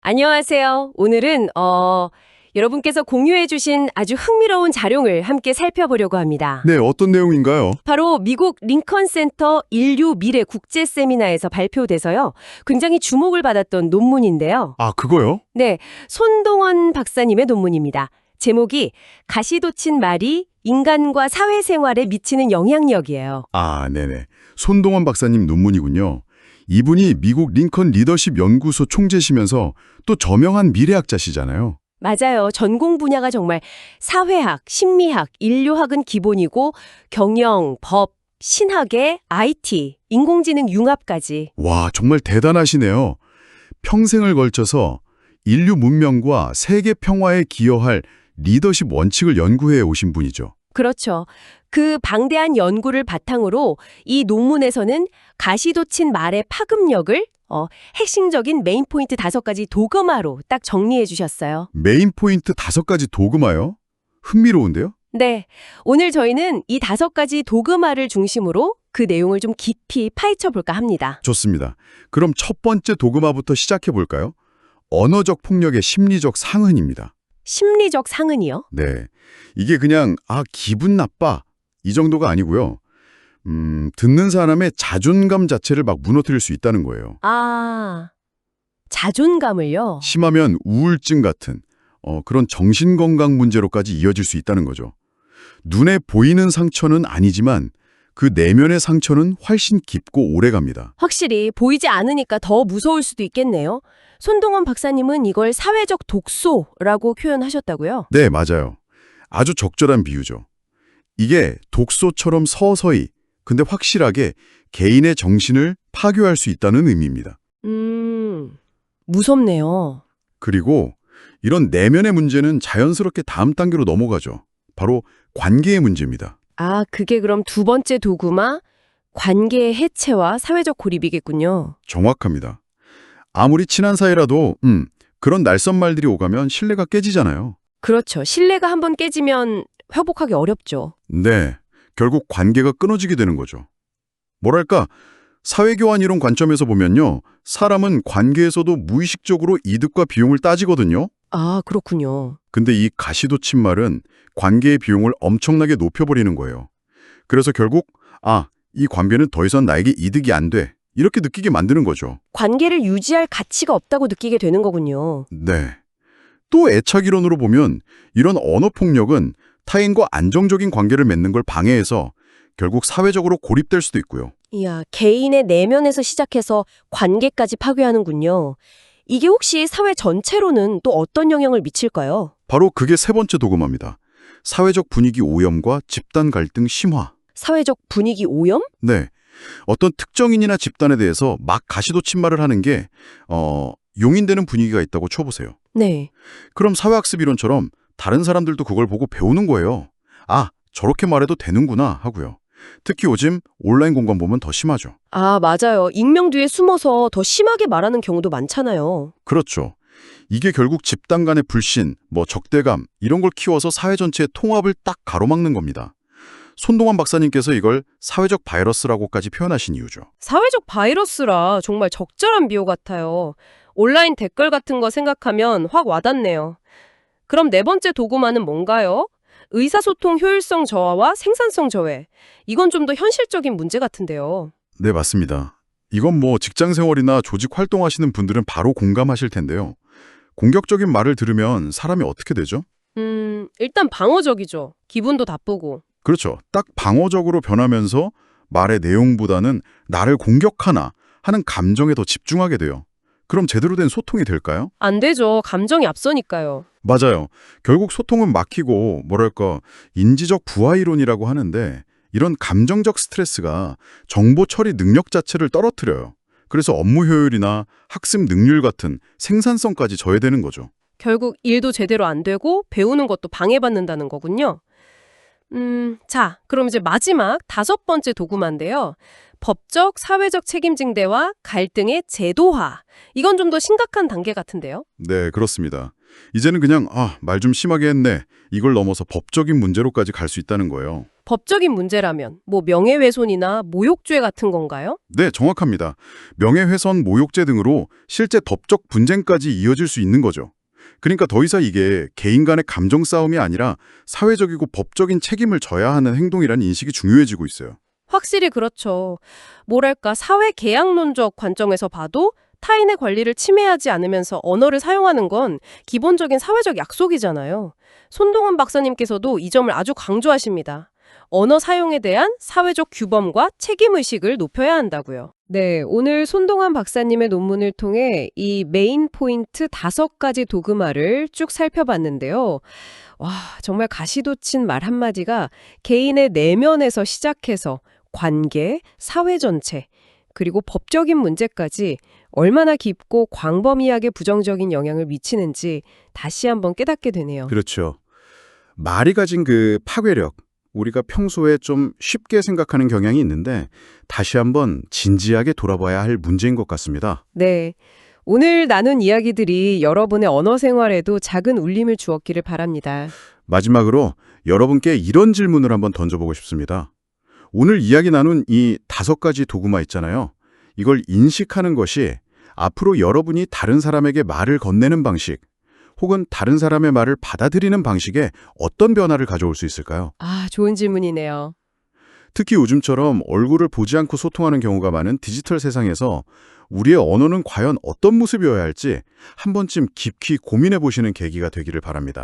안녕하세요. 오늘은 여러분께서 공유해 주신 아주 흥미로운 자료를 함께 살펴보려고 합니다. 네, 어떤 내용인가요? 바로 미국 링컨 센터 인류 미래 국제 세미나에서 발표돼서요. 굉장히 주목을 받았던 논문인데요. 아, 그거요? 네, 손동원 박사님의 논문입니다. 제목이 가시돋친 말이 인간과 사회생활에 미치는 영향력이에요. 아, 네네. 손동원 박사님 논문이군요. 이분이 미국 링컨 리더십 연구소 총재시면서 또 저명한 미래학자시잖아요. 맞아요. 전공 분야가 정말 사회학, 심리학, 인류학은 기본이고 경영, 법, 신학에 IT, 인공지능 융합까지. 와, 정말 대단하시네요. 평생을 걸쳐서 인류 문명과 세계 평화에 기여할 리더십 원칙을 연구해 오신 분이죠. 그렇죠. 그 방대한 연구를 바탕으로 이 논문에서는 가시돋친 말의 파급력을 핵심적인 메인 포인트 5가지 도그마로 딱 정리해 주셨어요. 메인 포인트 5가지 도그마요? 흥미로운데요? 네, 오늘 저희는 이 5가지 도그마를 중심으로 그 내용을 좀 깊이 파헤쳐 볼까 합니다. 좋습니다. 그럼 첫 번째 도그마부터 시작해 볼까요? 언어적 폭력의 심리적 상흔입니다. 심리적 상흔이요? 네. 이게 그냥 기분 나빠 이 정도가 아니고요. 듣는 사람의 자존감 자체를 막 무너뜨릴 수 있다는 거예요. 아, 자존감을요? 심하면 우울증 같은 그런 정신건강 문제로까지 이어질 수 있다는 거죠. 눈에 보이는 상처는 아니지만 그 내면의 상처는 훨씬 깊고 오래갑니다. 확실히 보이지 않으니까 더 무서울 수도 있겠네요. 손동원 박사님은 이걸 사회적 독소라고 표현하셨다고요? 네, 맞아요. 아주 적절한 비유죠. 이게 독소처럼 서서히 근데 확실하게 개인의 정신을 파괴할 수 있다는 의미입니다. 무섭네요. 그리고 이런 내면의 문제는 자연스럽게 다음 단계로 넘어가죠. 바로 관계의 문제입니다. 아, 그게 그럼 두 번째 도구마 관계의 해체와 사회적 고립이겠군요. 정확합니다. 아무리 친한 사이라도 그런 날선 말들이 오가면 신뢰가 깨지잖아요. 그렇죠. 신뢰가 한번 깨지면 회복하기 어렵죠. 네, 결국 관계가 끊어지게 되는 거죠. 뭐랄까, 사회교환 이론 관점에서 보면요. 사람은 관계에서도 무의식적으로 이득과 비용을 따지거든요. 아, 그렇군요. 근데 이 가시돋친 말은 관계의 비용을 엄청나게 높여버리는 거예요. 그래서 결국 이 관계는 더 이상 나에게 이득이 안 돼. 이렇게 느끼게 만드는 거죠. 관계를 유지할 가치가 없다고 느끼게 되는 거군요. 네. 또 애착이론으로 보면 이런 언어폭력은 타인과 안정적인 관계를 맺는 걸 방해해서 결국 사회적으로 고립될 수도 있고요. 이야, 개인의 내면에서 시작해서 관계까지 파괴하는군요. 이게 혹시 사회 전체로는 또 어떤 영향을 미칠까요? 바로 그게 세 번째 도구마입니다. 사회적 분위기 오염과 집단 갈등 심화. 사회적 분위기 오염? 네. 어떤 특정인이나 집단에 대해서 막 가시돋친 말을 하는 게 용인되는 분위기가 있다고 쳐보세요. 네. 그럼 사회학습 이론처럼 다른 사람들도 그걸 보고 배우는 거예요. 저렇게 말해도 되는구나 하고요. 특히 요즘 온라인 공간 보면 더 심하죠. 아, 맞아요. 익명 뒤에 숨어서 더 심하게 말하는 경우도 많잖아요. 그렇죠. 이게 결국 집단 간의 불신, 적대감 이런 걸 키워서 사회 전체의 통합을 딱 가로막는 겁니다. 손동환 박사님께서 이걸 사회적 바이러스라고까지 표현하신 이유죠. 사회적 바이러스라 정말 적절한 비유 같아요. 온라인 댓글 같은 거 생각하면 확 와닿네요. 그럼 네 번째 도구마는 뭔가요? 의사소통 효율성 저하와 생산성 저해. 이건 좀 더 현실적인 문제 같은데요. 네, 맞습니다. 이건 직장 생활이나 조직 활동하시는 분들은 바로 공감하실 텐데요. 공격적인 말을 들으면 사람이 어떻게 되죠? 일단 방어적이죠. 기분도 나쁘고. 그렇죠. 딱 방어적으로 변하면서 말의 내용보다는 나를 공격하나 하는 감정에 더 집중하게 돼요. 그럼 제대로 된 소통이 될까요? 안 되죠. 감정이 앞서니까요. 맞아요. 결국 소통은 막히고 인지적 부하 이론이라고 하는데 이런 감정적 스트레스가 정보 처리 능력 자체를 떨어뜨려요. 그래서 업무 효율이나 학습 능률 같은 생산성까지 저해되는 거죠. 결국 일도 제대로 안 되고 배우는 것도 방해받는다는 거군요. 자, 그럼 이제 마지막 5번째 도구마인데요. 법적, 사회적 책임 증대와 갈등의 제도화. 이건 좀 더 심각한 단계 같은데요. 네, 그렇습니다. 이제는 그냥 말 좀 심하게 했네. 이걸 넘어서 법적인 문제로까지 갈 수 있다는 거예요. 법적인 문제라면 뭐 명예훼손이나 모욕죄 같은 건가요? 네, 정확합니다. 명예훼손, 모욕죄 등으로 실제 법적 분쟁까지 이어질 수 있는 거죠. 그러니까 더 이상 이게 개인 간의 감정 싸움이 아니라 사회적이고 법적인 책임을 져야 하는 행동이라는 인식이 중요해지고 있어요. 확실히 그렇죠. 뭐랄까 사회 계약론적 관점에서 봐도 타인의 권리를 침해하지 않으면서 언어를 사용하는 건 기본적인 사회적 약속이잖아요. 손동원 박사님께서도 이 점을 아주 강조하십니다. 언어 사용에 대한 사회적 규범과 책임의식을 높여야 한다고요. 네, 오늘 손동환 박사님의 논문을 통해 이 메인 포인트 5가지 도그마를 쭉 살펴봤는데요. 와, 정말 가시돋친 말 한마디가 개인의 내면에서 시작해서 관계, 사회 전체, 그리고 법적인 문제까지 얼마나 깊고 광범위하게 부정적인 영향을 미치는지 다시 한번 깨닫게 되네요. 그렇죠. 말이 가진 그 파괴력, 우리가 평소에 좀 쉽게 생각하는 경향이 있는데 다시 한번 진지하게 돌아봐야 할 문제인 것 같습니다. 네. 오늘 나눈 이야기들이 여러분의 언어 생활에도 작은 울림을 주었기를 바랍니다. 마지막으로 여러분께 이런 질문을 한번 던져보고 싶습니다. 오늘 이야기 나눈 이 5가지 도구마 있잖아요. 이걸 인식하는 것이 앞으로 여러분이 다른 사람에게 말을 건네는 방식, 혹은 다른 사람의 말을 받아들이는 방식에 어떤 변화를 가져올 수 있을까요? 아, 좋은 질문이네요. 특히 요즘처럼 얼굴을 보지 않고 소통하는 경우가 많은 디지털 세상에서 우리의 언어는 과연 어떤 모습이어야 할지 한 번쯤 깊이 고민해 보시는 계기가 되기를 바랍니다.